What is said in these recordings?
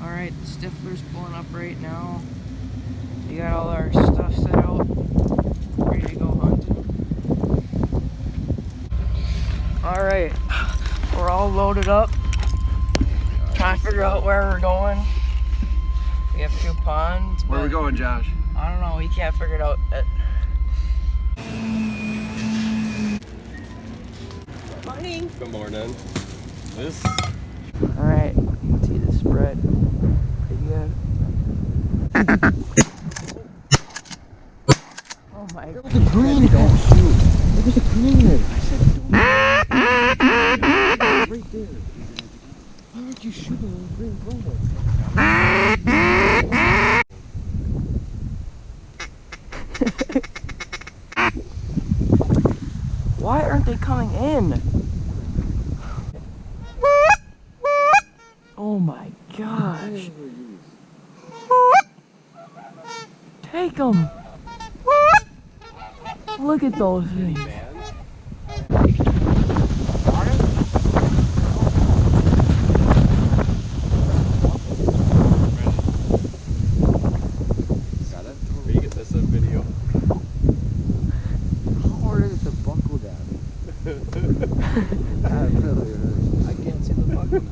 Alright, the Stifler's pulling up right now. We got all our stuff set out, ready to go hunting. Alright, we're all loaded up, trying to figure out where we're going. We have 2 ponds. Where are we going, Josh? I don't know, we can't figure it out yet. Morning. Good morning. This. Alright, you can see the spread. Pretty good. Oh my god. Look at the green. Don't shoot. Look at the green. I said don't. Right there. Why would you shoot the green bullet? Why aren't they coming in? Oh my gosh. Take them. Look at those things. Got it? Are you get this on video? How hard is it to buckle that? That really hurts. I can't see the buckle now.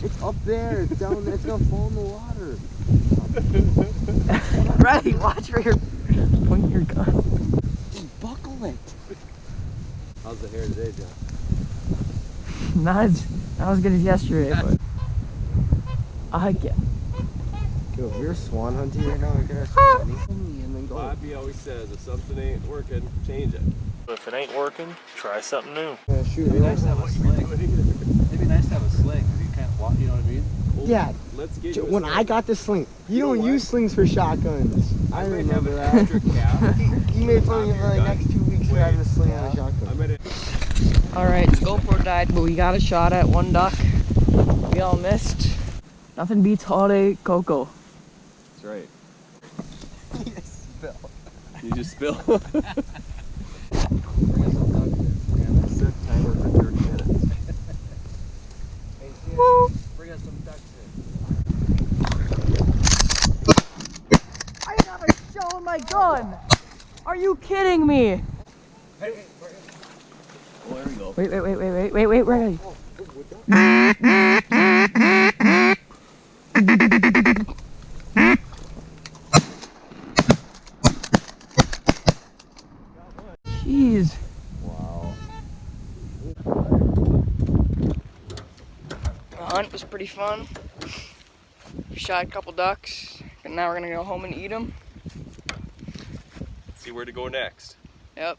It's up there, it's down there, it's gonna fall in the water. Ready, watch where you're pointing your gun. Just buckle it. How's the hair today, John? Not as good as yesterday, but I get. Yo, if you're swan hunting right now, we could have swan and then go. Bobby always says if something ain't working, change it. If it ain't working, try something new. Yeah, shoot. It'd be nice to have a sling. It'd be nice to have a sling because you can't walk, you know what I mean? Yeah, Let's get you a when sling. I got the sling, you don't use slings for shotguns. I might have remember an that. extra cap. You made fun of me for the next 2 weeks for having a sling on a I'm shotgun. gonna Alright, GoPro died, but we got a shot at 1 duck. We all missed. Nothing beats holiday cocoa. That's right. Yes, Bill. You just spill. Bring us some duck there. Set timer for 30 minutes. Hey, bring us some ducks I have a shell in my gun! Are you kidding me? Hey, Oh, there we go. Wait, ready. Jeez. wow. The hunt was pretty fun. We shot a couple ducks, and now we're gonna go home and eat them. See where to go next. Yep.